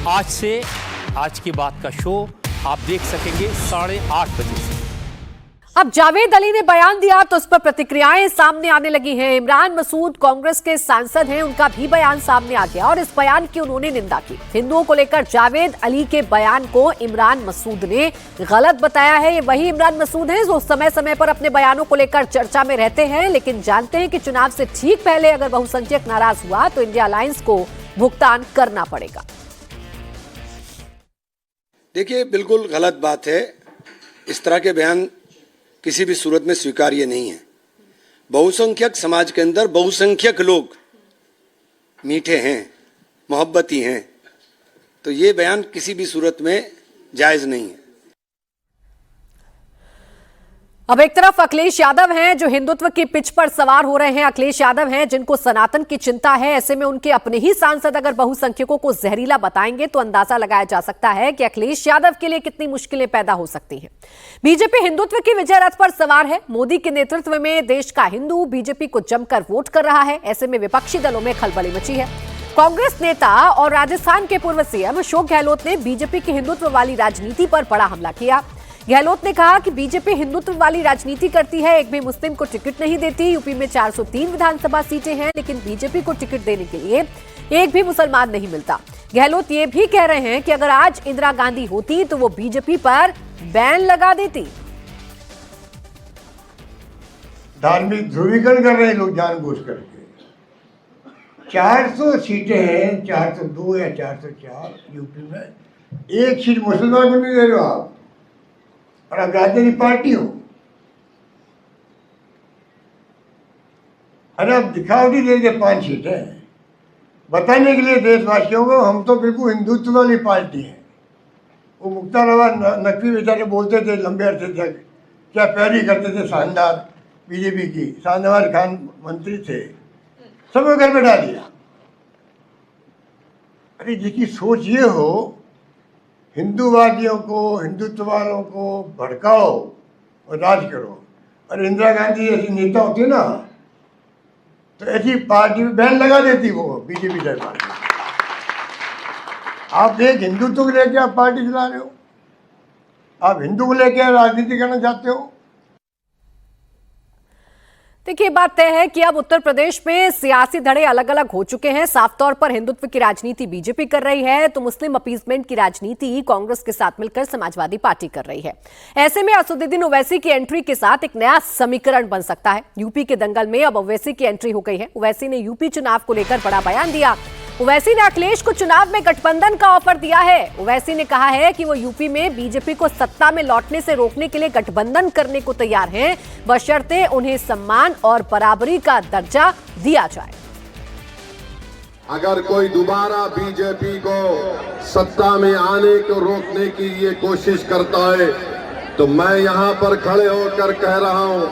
आज से आज की बात का शो आप देख सकेंगे 8:30 बजे से। अब जावेद अली ने बयान दिया तो उस पर प्रतिक्रियाएं सामने आने लगी हैं। इमरान मसूद कांग्रेस के सांसद हैं, उनका भी बयान सामने आ गया और इस बयान की उन्होंने निंदा की। हिंदुओं को लेकर जावेद अली के बयान को इमरान मसूद ने गलत बताया है। ये वही इमरान मसूद हैं जो समय समय पर अपने बयानों को लेकर चर्चा में रहते हैं, लेकिन जानते हैं कि चुनाव से ठीक पहले अगर बहुसंख्यक नाराज हुआ तो इंडिया अलायंस को भुगतान करना पड़ेगा। देखिए, बिल्कुल गलत बात है। इस तरह के बयान किसी भी सूरत में स्वीकार्य नहीं है। बहुसंख्यक समाज के अंदर बहुसंख्यक लोग मीठे हैं, मोहब्बती हैं, तो ये बयान किसी भी सूरत में जायज नहीं है। अब एक तरफ अखिलेश यादव हैं जो हिंदुत्व की पिच पर सवार हो रहे हैं। अखिलेश यादव हैं जिनको सनातन की चिंता है। ऐसे में उनके अपने ही सांसद अगर बहुसंख्यकों को जहरीला बताएंगे तो अंदाजा लगाया जा सकता है कि अखिलेश यादव के लिए कितनी मुश्किलें पैदा हो सकती हैं। बीजेपी हिंदुत्व की विजय रथ पर सवार है। मोदी के नेतृत्व में देश का हिंदू बीजेपी को जमकर वोट कर रहा है। ऐसे में विपक्षी दलों में खलबली मची है। कांग्रेस नेता और राजस्थान के पूर्व सीएम अशोक गहलोत ने बीजेपी की हिंदुत्व वाली राजनीति पर बड़ा हमला किया। गहलोत ने कहा कि बीजेपी हिंदुत्व वाली राजनीति करती है, एक भी मुस्लिम को टिकट नहीं देती। यूपी में 403 विधानसभा सीटें हैं, लेकिन बीजेपी को टिकट देने के लिए एक भी मुसलमान नहीं मिलता। गहलोत ये भी कह रहे हैं कि अगर आज इंदिरा गांधी होती तो वो बीजेपी पर बैन लगा देती। धार्मिक ध्रुवीकरण कर रहे हैं लोग जानबूझ करके। 400 सीटें हैं, 402 या 404 यूपी में, एक सीट मुसलमान को नहीं दे रहे हो आप, और अब राजनीति पार्टी हो। अरे अब दिखावटी दे दे 5 सीटें बताने के लिए देशवासियों को हम तो बिल्कुल हिंदुत्व वाली पार्टी है। वो मुख्तार अब्बास नकवी बेचारे बोलते थे लंबे अरसे तक, क्या पैरवी करते थे शानदार बीजेपी की। शाहनवाज खान मंत्री थे, सबको घर में डाल दिया। अरे जिसकी सोच ये हो हिंदूवादियों को, हिंदुत्व वालों को भड़काओ और राज करो, और इंदिरा गांधी ऐसी नेता होती ना तो ऐसी पार्टी में बैन लगा देती वो बीजेपी जैसी पार्टी। आप एक हिंदुत्व को लेकर आप पार्टी चला रहे हो, आप हिंदू को लेकर राजनीति करना चाहते हो। देखिए, बात तय है कि अब उत्तर प्रदेश में सियासी धड़े अलग अलग हो चुके हैं। साफ तौर पर हिंदुत्व की राजनीति बीजेपी कर रही है तो मुस्लिम अपीसमेंट की राजनीति कांग्रेस के साथ मिलकर समाजवादी पार्टी कर रही है। ऐसे में असदुद्दीन ओवैसी की एंट्री के साथ एक नया समीकरण बन सकता है। यूपी के दंगल में अब ओवैसी की एंट्री हो गई है। ओवैसी ने यूपी चुनाव को लेकर बड़ा बयान दिया। ओवैसी ने अखिलेश को चुनाव में गठबंधन का ऑफर दिया है। ओवैसी ने कहा है कि वो यूपी में बीजेपी को सत्ता में लौटने से रोकने के लिए गठबंधन करने को तैयार हैं, बशर्ते उन्हें सम्मान और बराबरी का दर्जा दिया जाए। अगर कोई दोबारा बीजेपी को सत्ता में आने को रोकने की ये कोशिश करता है तो मैं यहां पर खड़े होकर कह रहा हूं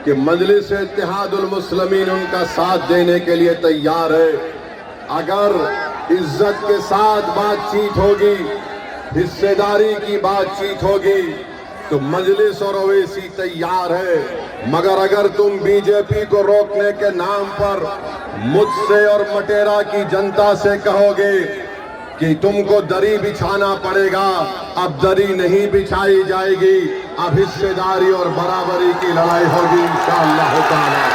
कि मजलिस इत्तेहादुल मुस्लिमीन उनका साथ देने के लिए तैयार है। अगर इज्जत के साथ बातचीत होगी, हिस्सेदारी की बातचीत होगी तो मजलिस और ओवैसी तैयार है। मगर अगर तुम बीजेपी को रोकने के नाम पर मुझसे और मटेरा की जनता से कहोगे कि तुमको दरी बिछाना पड़ेगा, अब दरी नहीं बिछाई जाएगी, अब हिस्सेदारी और बराबरी की लड़ाई होगी इंशाअल्लाह ताला।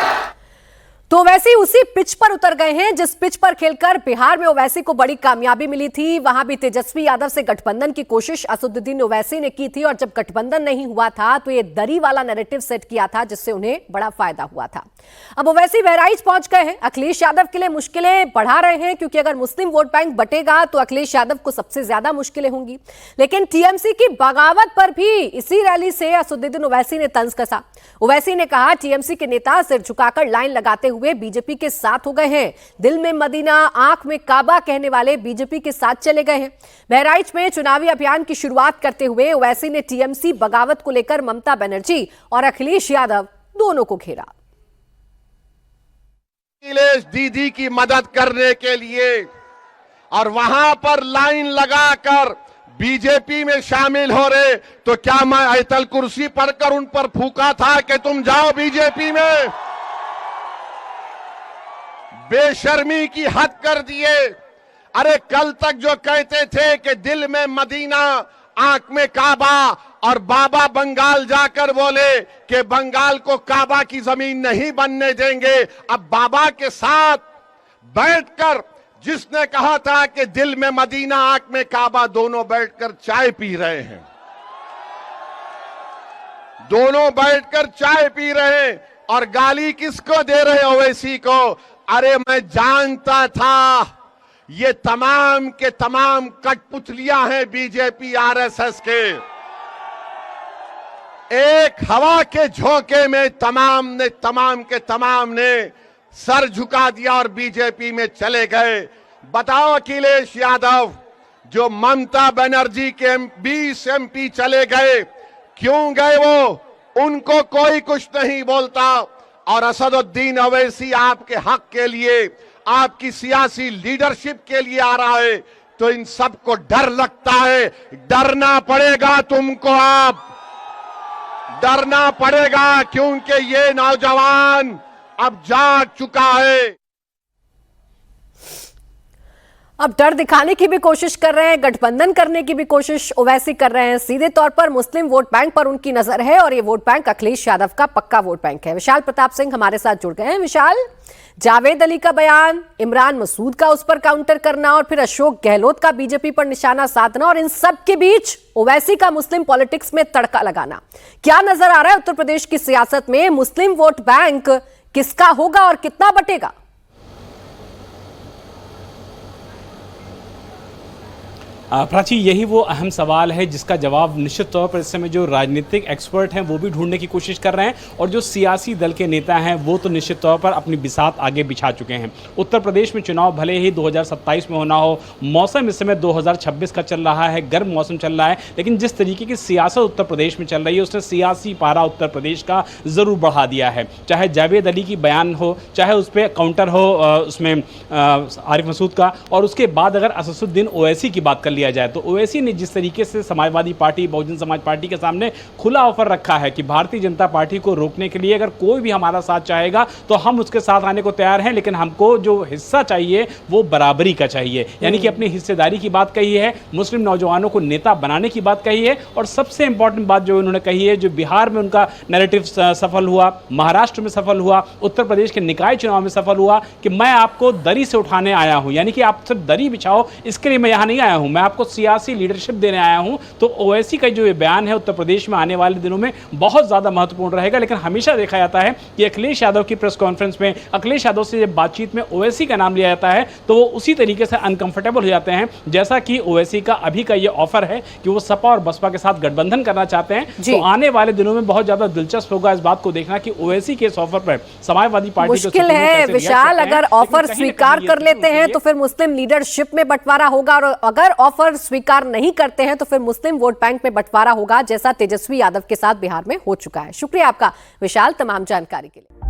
तो ओवैसी उसी पिच पर उतर गए हैं जिस पिच पर खेलकर बिहार में ओवैसी को बड़ी कामयाबी मिली थी। वहां भी तेजस्वी यादव से गठबंधन की कोशिश असदुद्दीन ओवैसी ने की थी और जब गठबंधन नहीं हुआ था तो ये दरी वाला नैरेटिव सेट किया था जिससे उन्हें बड़ा फायदा हुआ था। अब ओवैसी बहराइच पहुंच गए हैं। अखिलेश यादव के लिए मुश्किलें बढ़ा रहे हैं क्योंकि अगर मुस्लिम वोट बैंक बटेगा तो अखिलेश यादव को सबसे ज्यादा मुश्किलें होंगी। लेकिन टीएमसी की बगावत पर भी इसी रैली से असदुद्दीन ओवैसी ने तंज कसा। ओवैसी ने कहा टीएमसी के नेता सिर झुकाकर लाइन लगाते हुए बीजेपी के साथ हो गए हैं। दिल में मदीना, आंख में काबा कहने वाले बीजेपी के साथ चले गए हैं। बहराइच में चुनावी अभियान की शुरुआत करते हुए ओवैसी ने टीएमसी बगावत को लेकर ममता बनर्जी और अखिलेश यादव दोनों को घेरा। अखिलेश दीदी की मदद करने के लिए और वहां पर लाइन लगाकर बीजेपी में शामिल हो रहे तो क्या मैं आयतल कुर्सी पढ़कर उन पर फूका था कि तुम जाओ बीजेपी में? बेशर्मी की हद कर दिए। अरे कल तक जो कहते थे कि दिल में मदीना आंख में काबा, और बाबा बंगाल जाकर बोले कि बंगाल को काबा की जमीन नहीं बनने देंगे। अब बाबा के साथ बैठकर जिसने कहा था कि दिल में मदीना आंख में काबा, दोनों बैठकर चाय पी रहे हैं, दोनों बैठकर चाय पी रहे हैं। और गाली किसको दे रहे ओवैसी को? अरे मैं जानता था ये तमाम के तमाम कठपुतलियां हैं बीजेपी आरएसएस के। एक हवा के झोंके में तमाम के तमाम ने सर झुका दिया और बीजेपी में चले गए। बताओ अखिलेश यादव, जो ममता बनर्जी के 20 एमपी चले गए, क्यों गए वो? उनको कोई कुछ नहीं बोलता। और असदुद्दीन ओवैसी आपके हक के लिए, आपकी सियासी लीडरशिप के लिए आ रहा है, तो इन सबको डर लगता है। डरना पड़ेगा तुमको, आप डरना पड़ेगा, क्योंकि ये नौजवान अब जाग चुका है। अब डर दिखाने की भी कोशिश कर रहे हैं, गठबंधन करने की भी कोशिश ओवैसी कर रहे हैं। सीधे तौर पर मुस्लिम वोट बैंक पर उनकी नजर है और ये वोट बैंक अखिलेश यादव का पक्का वोट बैंक है। विशाल प्रताप सिंह हमारे साथ जुड़ गए हैं। विशाल, जावेद अली का बयान, इमरान मसूद का उस पर काउंटर करना और फिर अशोक गहलोत का बीजेपी पर निशाना साधना, और इन सब के बीच ओवैसी का मुस्लिम पॉलिटिक्स में तड़का लगाना, क्या नजर आ रहा है उत्तर प्रदेश की सियासत में? मुस्लिम वोट बैंक किसका होगा और कितना बटेगा? प्राची, यही वो अहम सवाल है जिसका जवाब निश्चित तौर पर इस समय जो राजनीतिक एक्सपर्ट हैं वो भी ढूंढने की कोशिश कर रहे हैं, और जो सियासी दल के नेता हैं वो तो निश्चित तौर पर अपनी बिसात आगे बिछा चुके हैं। उत्तर प्रदेश में चुनाव भले ही 2027 में होना हो, मौसम इस समय 2026 का चल रहा है, गर्म मौसम चल रहा है, लेकिन जिस तरीके की सियासत उत्तर प्रदेश में चल रही है उसने सियासी पारा उत्तर प्रदेश का ज़रूर बढ़ा दिया है। चाहे जावेद अली की बयान हो, चाहे उस पर काउंटर हो उसमें आरिफ मसूद का, और उसके बाद अगर असदुद्दीन ओवैसी की बात लिया जाए तो ओवैसी ने जिस तरीके से समाजवादी पार्टी, बहुजन समाज पार्टी के सामने खुला ऑफर रखा है कि भारतीय जनता पार्टी को रोकने के लिए अगर कोई भी हमारा साथ चाहेगा तो हम उसके साथ आने को तैयार हैं, लेकिन हमको जो हिस्सा चाहिए वो बराबरी का चाहिए। यानी कि अपनी हिस्सेदारी की बात कही है, मुस्लिम नौजवानों को नेता बनाने की बात कही है, और सबसे इंपॉर्टेंट बात जो उन्होंने कही है, जो बिहार में उनका नैरेटिव सफल हुआ, महाराष्ट्र में सफल हुआ, उत्तर प्रदेश के निकाय चुनाव में सफल हुआ कि मैं आपको दरी से उठाने आया हूं, यानी कि आप सिर्फ दरी बिछाओ इसके लिए मैं यहां नहीं आया हूं, मैं आपको सियासी लीडरशिप देने आया हूं। तो ओवैसी का जो ये बयान है उत्तर प्रदेश में आने वाले दिनों में बहुत ज्यादा महत्वपूर्ण रहेगा। लेकिन हमेशा देखा जाता है कि अखिलेश यादव की प्रेस कॉन्फ्रेंस में, अखिलेश यादव से जब बातचीत में ओवैसी का नाम लिया जाता है तो वो उसी तरीके से अनकंफर्टेबल हो जाते हैं जैसा कि ओवैसी का अभी का ये ऑफर है कि वो सपा और बसपा के साथ गठबंधन करना चाहते हैं। तो आने वाले दिनों में बहुत ज्यादा दिलचस्प होगा इस बात को देखना कि ओवैसी के इस ऑफर पर समाजवादी पार्टी मुश्किल है विशाल, अगर ऑफर स्वीकार कर लेते हैं तो फिर मुस्लिम लीडरशिप में बंटवारा होगा, और अगर ऑफर स्वीकार नहीं करते हैं तो फिर मुस्लिम वोट बैंक में बंटवारा होगा, जैसा तेजस्वी यादव के साथ बिहार में हो चुका है। शुक्रिया आपका विशाल तमाम जानकारी के लिए।